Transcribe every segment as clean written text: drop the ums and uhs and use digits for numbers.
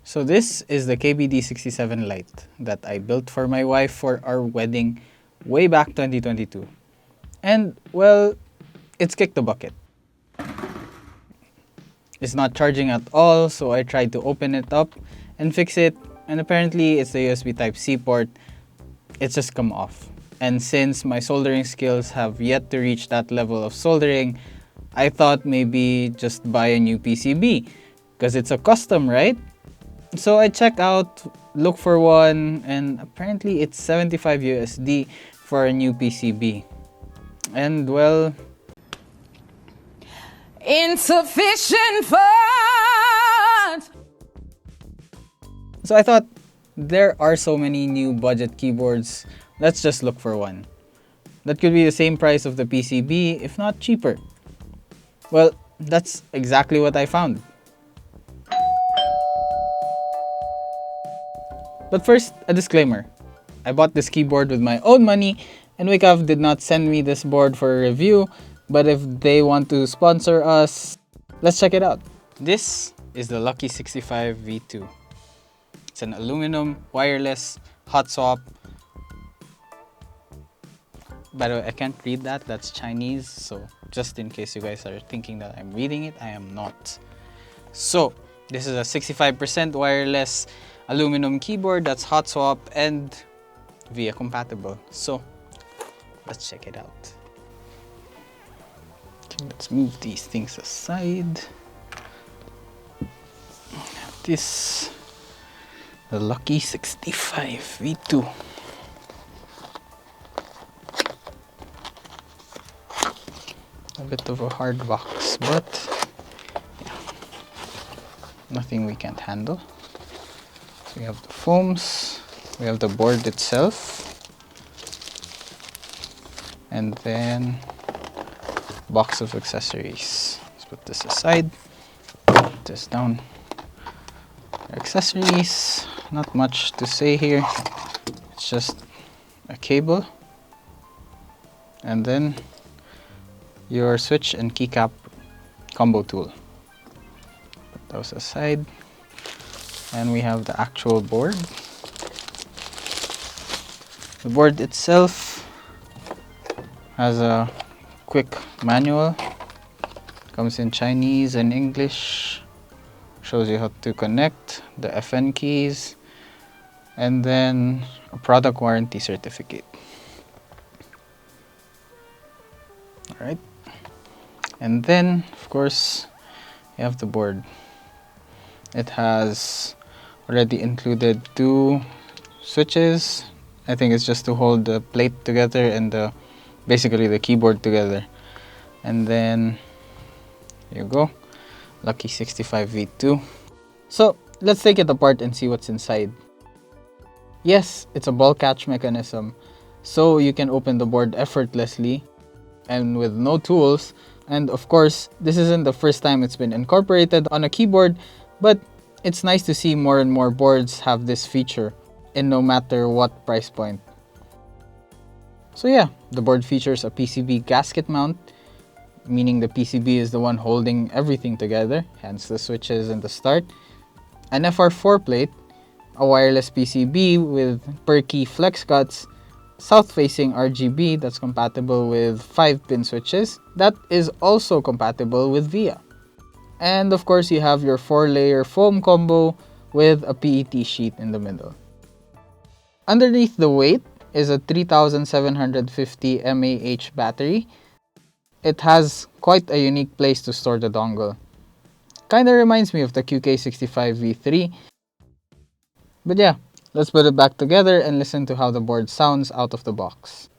So this is the KBD67 Lite that I built for my wife for our wedding way back 2022. And well, it's kicked the bucket. It's not charging at all, so I tried to open it up and fix it, and apparently it's the USB Type-C port. It's just come off. And since my soldering skills have yet to reach that level of soldering, I thought maybe just buy a new PCB, because it's a custom, right? So I check out, look for one, and apparently it's 75 USD for a new PCB. And well, insufficient funds! So I thought, there are so many new budget keyboards, let's just look for one. That could be the same price of the PCB, if not cheaper. Well, that's exactly what I found. But first, a disclaimer. I bought this keyboard with my own money, and Weikav did not send me this board for a review, but if they want to sponsor us, let's check it out. This is the Lucky65v2. It's an aluminum, wireless, hot swap. By the way, I can't read that, that's Chinese, so just in case you guys are thinking that I'm reading it, I am not. So, this is a 65% wireless aluminum keyboard that's hot swap and VIA compatible. So, let's check it out. Okay, let's move these things aside. This, the Lucky65v2. A bit of a hard box, but yeah, nothing we can't handle. So we have the foams, we have the board itself, and then box of accessories. Let's put this aside, put this down. Accessories, not much to say here. It's just a cable, and then your switch and keycap combo tool. Put those aside, and we have the actual board. The board itself has a quick manual. Comes in Chinese and English. Shows you how to connect, the FN keys, and then a product warranty certificate. Alright. And then, of course, you have the board. It has already included 2 switches. I think it's just to hold the plate together and basically the keyboard together. And then, here you go, Lucky65v2. So, let's take it apart and see what's inside. Yes, it's a ball catch mechanism, so you can open the board effortlessly and with no tools. And of course, this isn't the first time it's been incorporated on a keyboard, but it's nice to see more and more boards have this feature in no matter what price point. So yeah, the board features a PCB gasket mount, meaning the PCB is the one holding everything together, hence the switches and the start. An FR4 plate, a wireless PCB with per key flex cuts, south-facing RGB that's compatible with 5-pin switches, that is also compatible with VIA. And of course, you have your 4-layer foam combo with a PET sheet in the middle. Underneath the weight is a 3750 mAh battery. It has quite a unique place to store the dongle. Kinda reminds me of the QK65v3. But yeah, let's put it back together and listen to how the board sounds out of the box.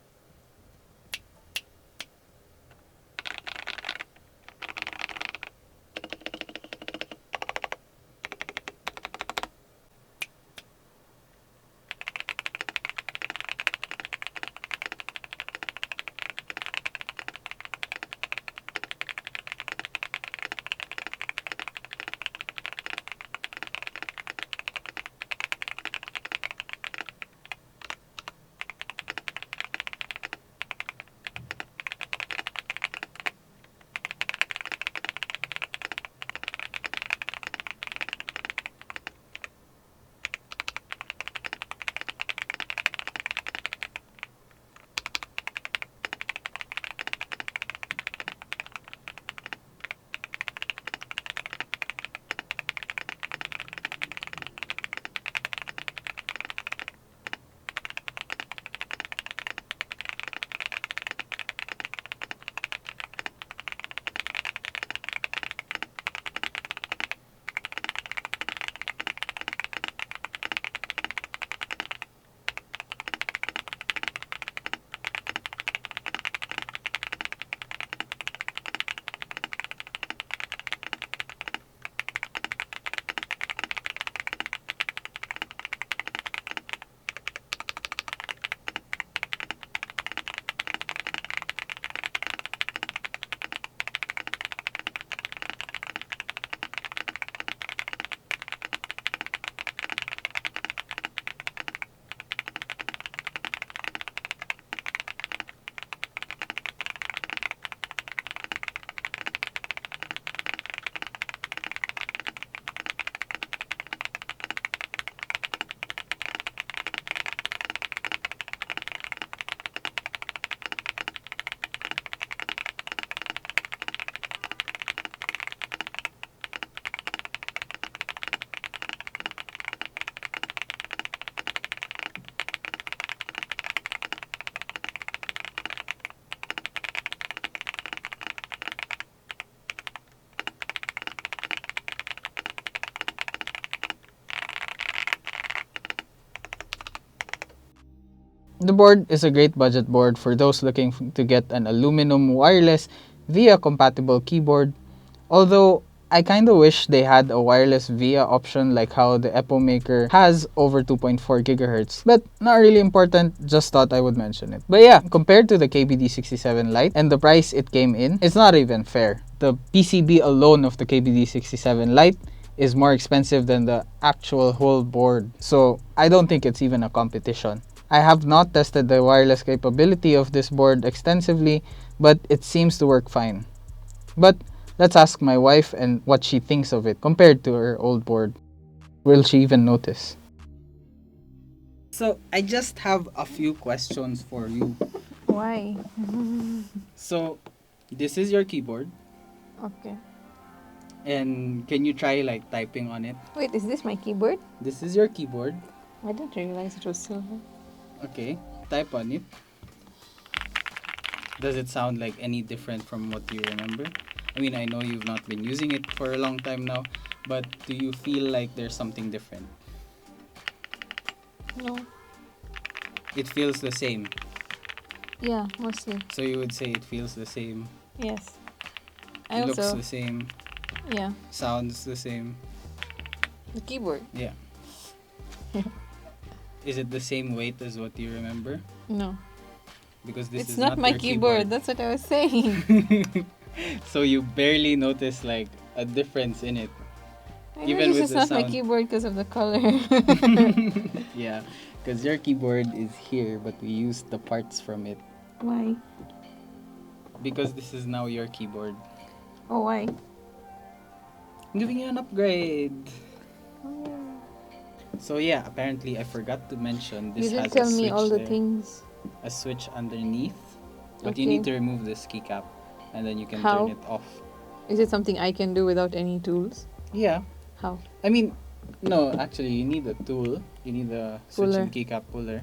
The board is a great budget board for those looking to get an aluminum wireless VIA compatible keyboard, although I kinda wish they had a wireless VIA option like how the Epo Maker has over 2.4 GHz, but not really important, just thought I would mention it. But yeah, compared to the KBD67 Lite and the price it came in, it's not even fair. The PCB alone of the KBD67 Lite is more expensive than the actual whole board, so I don't think it's even a competition. I have not tested the wireless capability of this board extensively, but it seems to work fine. But let's ask my wife and what she thinks of it compared to her old board. Will she even notice? So, I just have a few questions for you. Why? So, this is your keyboard, Okay. and can you try like typing on it? Wait, is this my keyboard? This is your keyboard. I didn't realize it was silver. Okay, type on it. Does it sound like any different from what you remember? I mean, I know you've not been using it for a long time now, but do you feel like there's something different? No. It feels the same. Yeah, mostly. So you would say it feels the same, Yes. I looks also. the same, Yeah. sounds the same. The keyboard. Yeah. Is it the same weight as what you remember? No. Because this It's is not my your keyboard. That's what I was saying. So you barely notice like a difference in it. I Even know with this is the not my sound. keyboard because of the color. Yeah, because your keyboard is here, but we use the parts from it. Why? Because this is now your keyboard. Oh, why? I'm giving you an upgrade. Oh. So yeah, apparently I forgot to mention this You didn't has tell a me switch all the there. things. A switch underneath. But you Okay. need to remove this keycap and then you can How? turn it off. Is it something I can do without any tools? Yeah. How? I mean, no, actually you need a tool. You need a switch Puller. and keycap puller.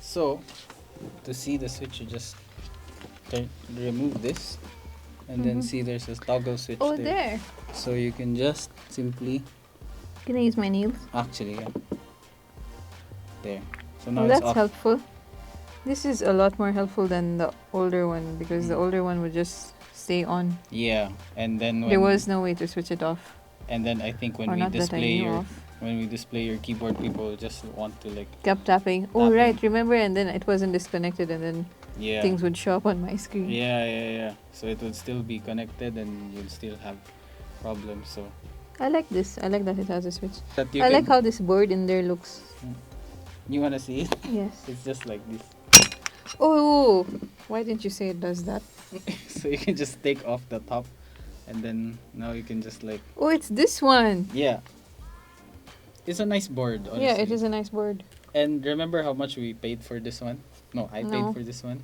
So, to see the switch, you just remove this. And then see there's a toggle switch Oh, there. there. So you can just simply, Can I use my nails? actually, yeah. There. So now Oh, it's that's off. helpful. This is a lot more helpful than the older one because the older one would just stay on. Yeah, and then when There was no way to switch it off. and then I think when Or we not that I display knew your of. when we display your keyboard, people just want to like Kept tapping. Oh, Tapping. right. Remember? And then it wasn't disconnected and then yeah. things would show up on my screen. Yeah. So it would still be connected and you'll still have problems. So I like this. I like that it has a switch. that you I can, like how this board in there looks. you wanna see it? Yes. It's just like this. Oh, why didn't you say it does that? So you can just take off the top, and then now you can just like Oh, it's this one. yeah. It's a nice board, honestly. Yeah, it is a nice board. And remember how much we paid for this one? No, I paid No. for this one.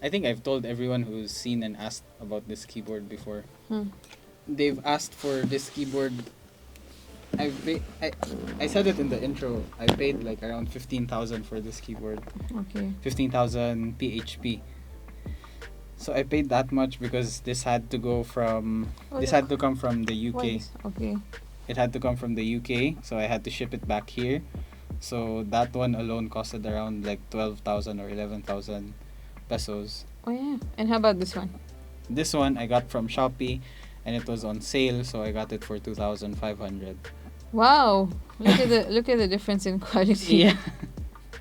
I think I've told everyone who's seen and asked about this keyboard before. They've asked for this keyboard. I said it in the intro. I paid like around 15,000 for this keyboard. Okay. 15,000 PHP. So I paid that much because this had to go from Oh, this look. had to come from the UK. What is- Okay. It had to come from the UK, so I had to ship it back here. So that one alone costed around like 12,000 or 11,000 pesos. Oh yeah. And how about this one? This one I got from Shopee and it was on sale, so I got it for 2,500. Wow. Look at the difference in quality. Yeah.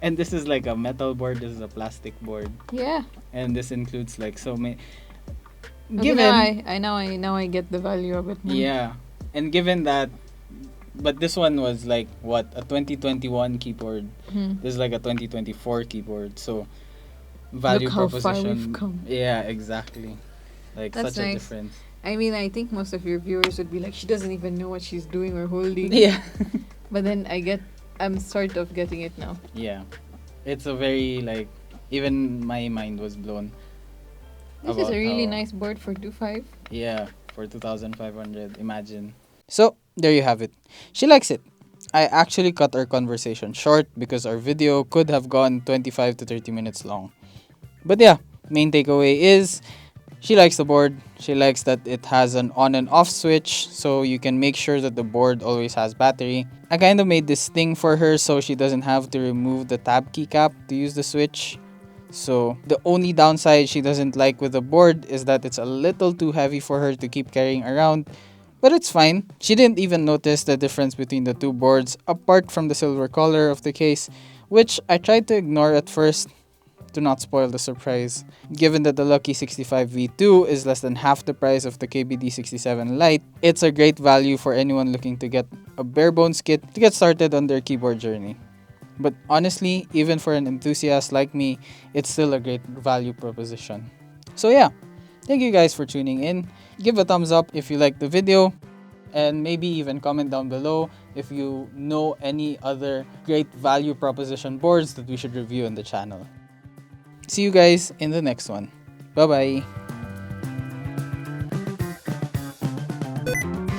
And this is like a metal board, this is a plastic board. Yeah. And this includes like so many Okay, now I get the value of it more. yeah. And given that but this one was like what, a 2021 keyboard. This is like a 2024 keyboard. So value Look how far proposition. we've come. Yeah, exactly. Like That's such a nice. difference. I mean, I think most of your viewers would be like, she doesn't even know what she's doing or holding. Yeah. But then I'm sort of getting it now. Yeah. It's a very like even my mind was blown. This is about a really how- nice board for 2.5. Yeah, for 2,500, imagine. So, there you have it. She likes it. I actually cut our conversation short because our video could have gone 25 to 30 minutes long. But yeah, main takeaway is She likes the board. She likes that it has an on and off switch, so you can make sure that the board always has battery. I kind of made this thing for her so she doesn't have to remove the tab keycap to use the switch. So the only downside she doesn't like with the board is that it's a little too heavy for her to keep carrying around. But it's fine. She didn't even notice the difference between the two boards apart from the silver color of the case, which I tried to ignore at first to not spoil the surprise. Given that the Lucky65v2 is less than half the price of the KBD67 Lite, it's a great value for anyone looking to get a bare bones kit to get started on their keyboard journey. But honestly, even for an enthusiast like me, it's still a great value proposition. So yeah, thank you guys for tuning in. Give a thumbs up if you liked the video, and maybe even comment down below if you know any other great value proposition boards that we should review on the channel. See you guys in the next one. Bye bye.